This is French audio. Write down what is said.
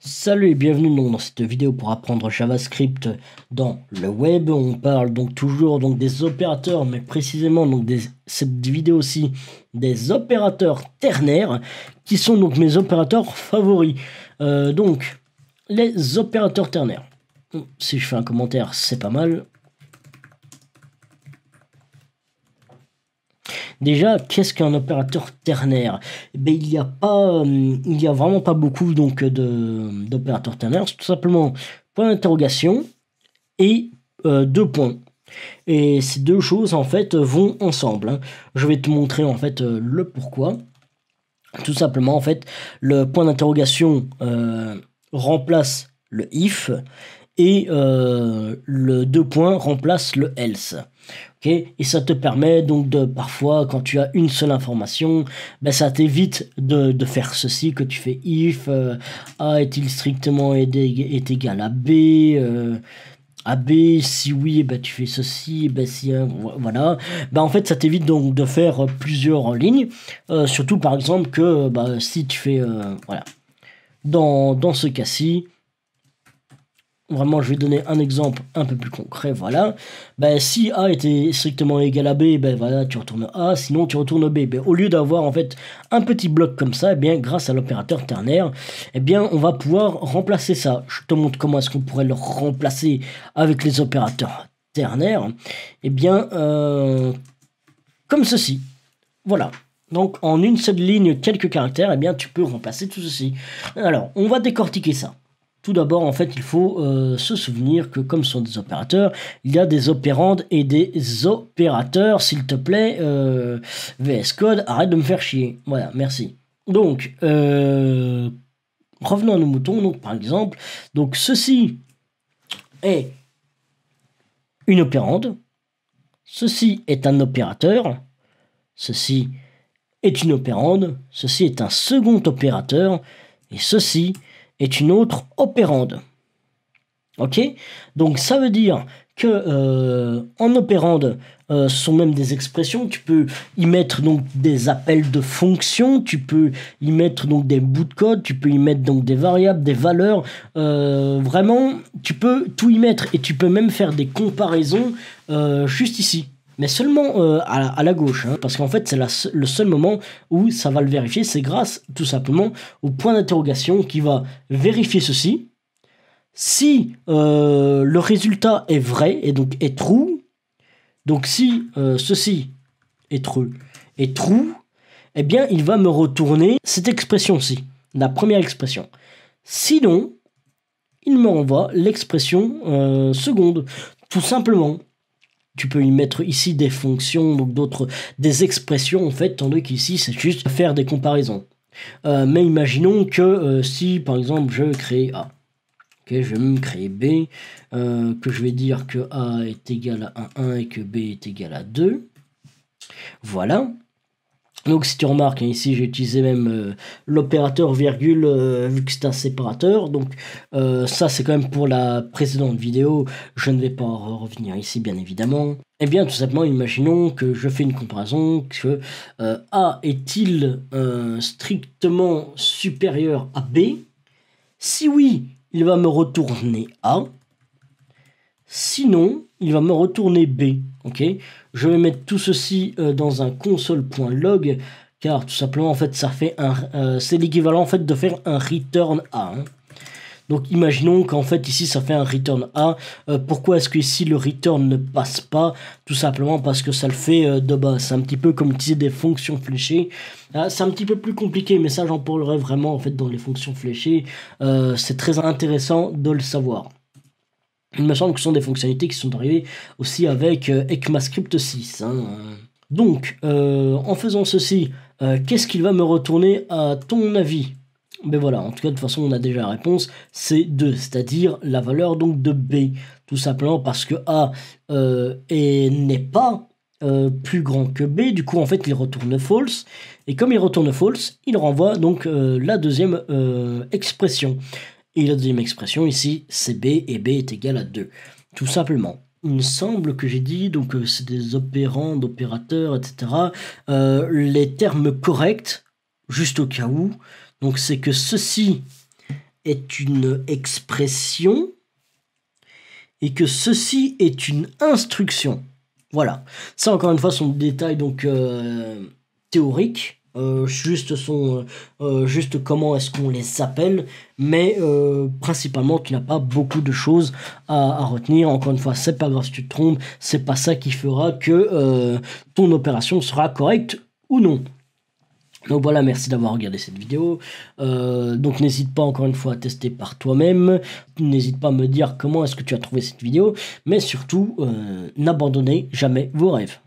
Salut et bienvenue dans cette vidéo pour apprendre JavaScript dans le web. On parle donc toujours des opérateurs, mais précisément cette vidéo aussi des opérateurs ternaires qui sont donc mes opérateurs favoris. Donc les opérateurs ternaires. Si je fais un commentaire, c'est pas mal. Déjà, qu'est-ce qu'un opérateur ternaire? Il y a vraiment pas beaucoup d'opérateurs ternaires. C'est tout simplement point d'interrogation et deux points. Et ces deux choses en fait vont ensemble, hein. Je vais te montrer en fait le pourquoi. Tout simplement en fait, le point d'interrogation remplace le if et le deux points remplace le else. Okay, et ça te permet donc parfois, quand tu as une seule information, ça t'évite de faire ceci, que tu fais if, A est-il strictement est égal à B, si oui, tu fais ceci, si voilà. En fait, ça t'évite donc de faire plusieurs lignes, surtout par exemple que si tu fais, voilà, dans ce cas-ci, vraiment, je vais donner un exemple un peu plus concret, voilà. Si A était strictement égal à B, voilà, tu retournes A, sinon tu retournes B. Au lieu d'avoir en fait un petit bloc comme ça, grâce à l'opérateur ternaire, on va pouvoir remplacer ça. Je te montre comment est-ce qu'on pourrait le remplacer avec les opérateurs ternaires. Comme ceci. Voilà. Donc, en une seule ligne, quelques caractères, tu peux remplacer tout ceci. Alors, on va décortiquer ça. Tout d'abord, en fait, il faut se souvenir que comme ce sont des opérateurs, il y a des opérandes et des opérateurs. S'il te plaît, VS Code, arrête de me faire chier. Voilà, merci. Donc, revenons à nos moutons. Donc, par exemple, ceci est une opérande. Ceci est un opérateur. Ceci est une opérande. Ceci est un second opérateur. Et ceci est une autre opérande. Ok? Donc ça veut dire que en opérande, ce sont même des expressions. Tu peux y mettre donc des appels de fonctions, tu peux y mettre donc des bouts de code, tu peux y mettre donc des variables, des valeurs. Vraiment, tu peux tout y mettre et tu peux même faire des comparaisons juste ici. Mais seulement à la gauche, hein, parce qu'en fait c'est le seul moment où ça va le vérifier, c'est grâce tout simplement au point d'interrogation qui va vérifier ceci. Si le résultat est vrai et donc est true, donc si ceci est true, il va me retourner cette expression-ci, la première expression. Sinon, il me renvoie l'expression seconde, tout simplement. Tu peux y mettre ici des fonctions, donc des expressions en fait, tandis qu'ici c'est juste faire des comparaisons. Mais imaginons que si par exemple je crée A, je vais même créer B, que je vais dire que A est égal à 1 et que B est égal à 2. Voilà. Donc si tu remarques, hein, ici j'ai utilisé même l'opérateur virgule vu que c'est un séparateur. Donc ça c'est quand même pour la précédente vidéo. Je ne vais pas revenir ici bien évidemment. Tout simplement imaginons que je fais une comparaison que A est-il strictement supérieur à B? Si oui, il va me retourner A. Sinon, il va me retourner B. Ok, je vais mettre tout ceci dans un console.log car tout simplement en fait ça fait c'est l'équivalent en fait de faire un return A. Hein. Donc imaginons qu'en fait ici ça fait un return A. Pourquoi est-ce que ici le return ne passe pas? Tout simplement parce que ça le fait de base. C'est un petit peu comme utiliser des fonctions fléchées. C'est un petit peu plus compliqué, mais ça j'en parlerai vraiment en fait dans les fonctions fléchées. C'est très intéressant de le savoir. Il me semble que ce sont des fonctionnalités qui sont arrivées aussi avec ECMAScript 6. Hein. Donc, en faisant ceci, qu'est-ce qu'il va me retourner à ton avis? Voilà, en tout cas, de toute façon, on a déjà la réponse, c'est 2, c'est-à-dire la valeur donc de B. Tout simplement parce que A n'est pas plus grand que B, du coup, en fait, il retourne false. Et comme il retourne false, il renvoie donc la deuxième expression. Et la deuxième expression ici, c'est B, et B est égal à 2. Tout simplement. Il me semble que j'ai dit, donc c'est des opérants, d'opérateurs, etc. Les termes corrects, juste au cas où, donc c'est que ceci est une expression et que ceci est une instruction. Voilà. Ça, encore une fois, sont des détails donc théoriques. Juste comment est-ce qu'on les appelle, mais principalement tu n'as pas beaucoup de choses à retenir. Encore une fois, c'est pas grave si tu te trompes, c'est pas ça qui fera que ton opération sera correcte ou non. Donc voilà, merci d'avoir regardé cette vidéo. Donc n'hésite pas encore une fois à tester par toi-même. N'hésite pas à me dire comment est-ce que tu as trouvé cette vidéo. Mais surtout, n'abandonnez jamais vos rêves.